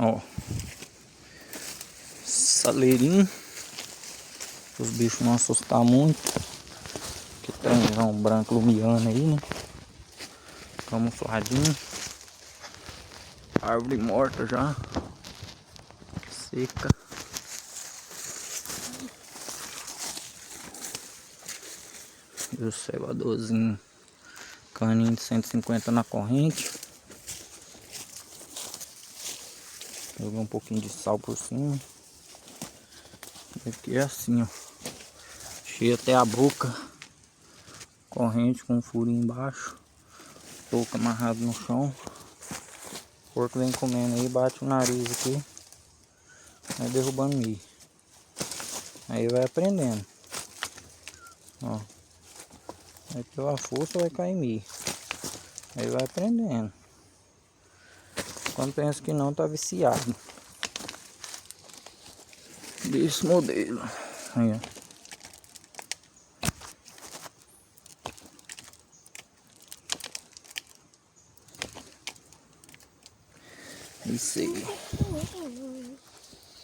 Ó. Saleirinho. Os bichos não assustar muito. Que tem um branco lumiando aí, né? Camufladinho. Árvore morta já. Seca. E o cevadorzinho. Caninho de 150 na corrente. Joguei um pouquinho de sal por cima. Aqui é assim, ó. Cheio até a boca. Corrente com um furinho embaixo. Touca amarrado no chão. O porco vem comendo aí, bate o nariz aqui. Vai derrubando milho. Aí vai aprendendo. Ó. Aí pela força vai cair milho. Aí vai aprendendo. Quando pensa que não, tá viciado. Desse modelo. Aí, ó. Isso aí.